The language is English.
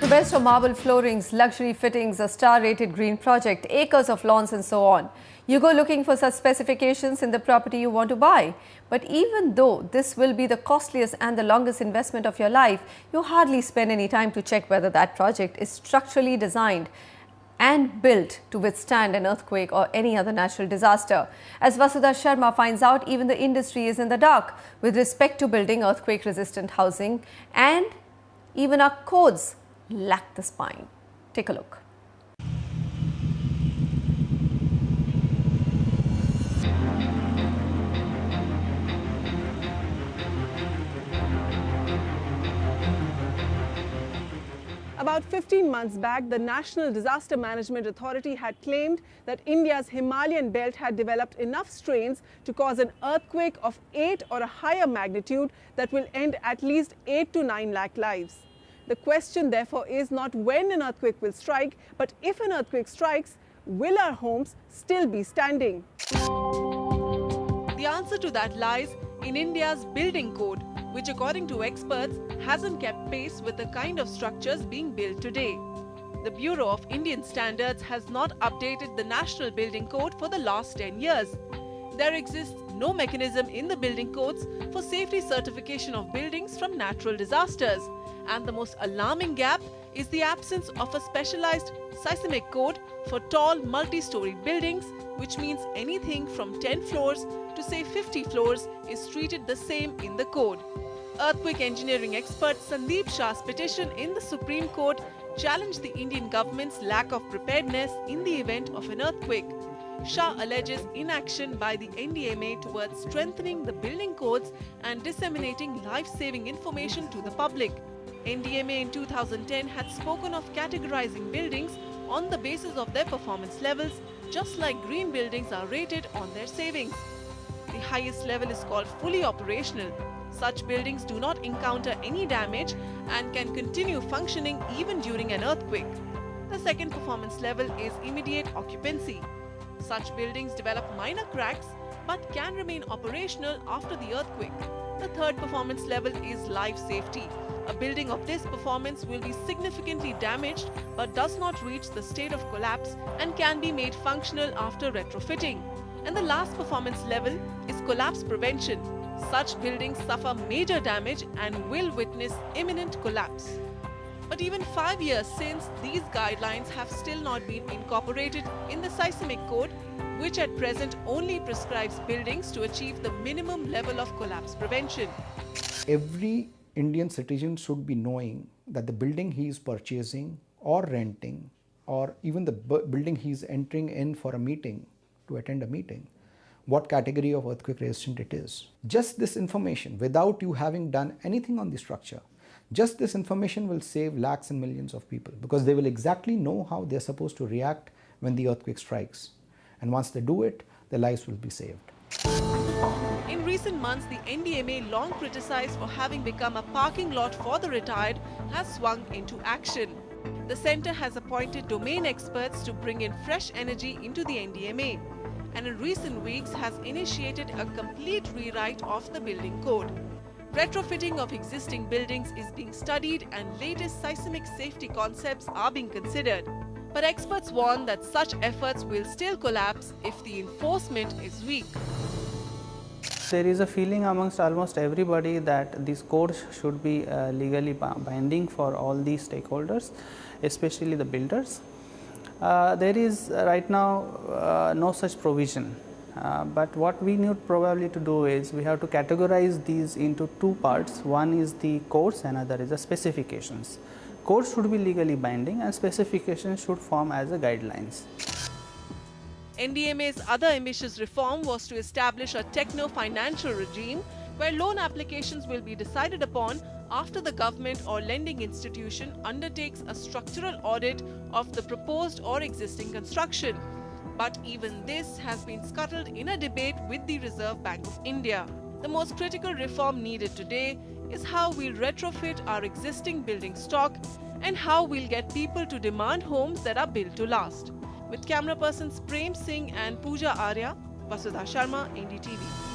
The best of marble floorings, luxury fittings, a star-rated green project, acres of lawns and so on. You go looking for such specifications in the property you want to buy. But even though this will be the costliest and the longest investment of your life, you hardly spend any time to check whether that project is structurally designed and built to withstand an earthquake or any other natural disaster. As Vasudha Sharma finds out, even the industry is in the dark with respect to building earthquake-resistant housing, and even our codes lack the spine. Take a look. About 15 months back, the National Disaster Management Authority had claimed that India's Himalayan belt had developed enough strains to cause an earthquake of 8 or a higher magnitude that will end at least 8 to 9 lakh lives. The question, therefore, is not when an earthquake will strike, but if an earthquake strikes, will our homes still be standing? The answer to that lies in India's building code, which according to experts hasn't kept pace with the kind of structures being built today. The Bureau of Indian Standards has not updated the National Building Code for the last 10 years. There exists no mechanism in the building codes for safety certification of buildings from natural disasters. And the most alarming gap is the absence of a specialized seismic code for tall multi-story buildings, which means anything from 10 floors to say 50 floors is treated the same in the code. Earthquake engineering expert Sandeep Shah's petition in the Supreme Court challenged the Indian government's lack of preparedness in the event of an earthquake. Shah alleges inaction by the NDMA towards strengthening the building codes and disseminating life-saving information to the public. NDMA in 2010 had spoken of categorizing buildings on the basis of their performance levels, just like green buildings are rated on their savings. The highest level is called fully operational. Such buildings do not encounter any damage and can continue functioning even during an earthquake. The second performance level is immediate occupancy. Such buildings develop minor cracks but can remain operational after the earthquake. The third performance level is life safety. A building of this performance will be significantly damaged but does not reach the state of collapse and can be made functional after retrofitting. And the last performance level is collapse prevention. Such buildings suffer major damage and will witness imminent collapse. But even 5 years since, these guidelines have still not been incorporated in the seismic code, which at present only prescribes buildings to achieve the minimum level of collapse prevention. Every Indian citizen should be knowing that the building he is purchasing or renting, or even the building he is entering in for a meeting, to attend a meeting, what category of earthquake resistant it is. Just this information, without you having done anything on the structure, just this information will save lakhs and millions of people, because they will exactly know how they are supposed to react when the earthquake strikes. And once they do it, their lives will be saved. In recent months, the NDMA, long criticized for having become a parking lot for the retired, has swung into action. The centre has appointed domain experts to bring in fresh energy into the NDMA, and in recent weeks has initiated a complete rewrite of the building code. Retrofitting of existing buildings is being studied and latest seismic safety concepts are being considered. But experts warn that such efforts will still collapse if the enforcement is weak. There is a feeling amongst almost everybody that these codes should be legally binding for all these stakeholders, especially the builders. There is right now no such provision, but what we need probably to do is we have to categorize these into two parts. One is the codes, another is the specifications. Codes should be legally binding and specifications should form as a guidelines. NDMA's other ambitious reform was to establish a techno-financial regime where loan applications will be decided upon after the government or lending institution undertakes a structural audit of the proposed or existing construction. But even this has been scuttled in a debate with the Reserve Bank of India. The most critical reform needed today is how we'll retrofit our existing building stock and how we'll get people to demand homes that are built to last. With camera persons Prem Singh and Pooja Arya, Vasudha Sharma, NDTV.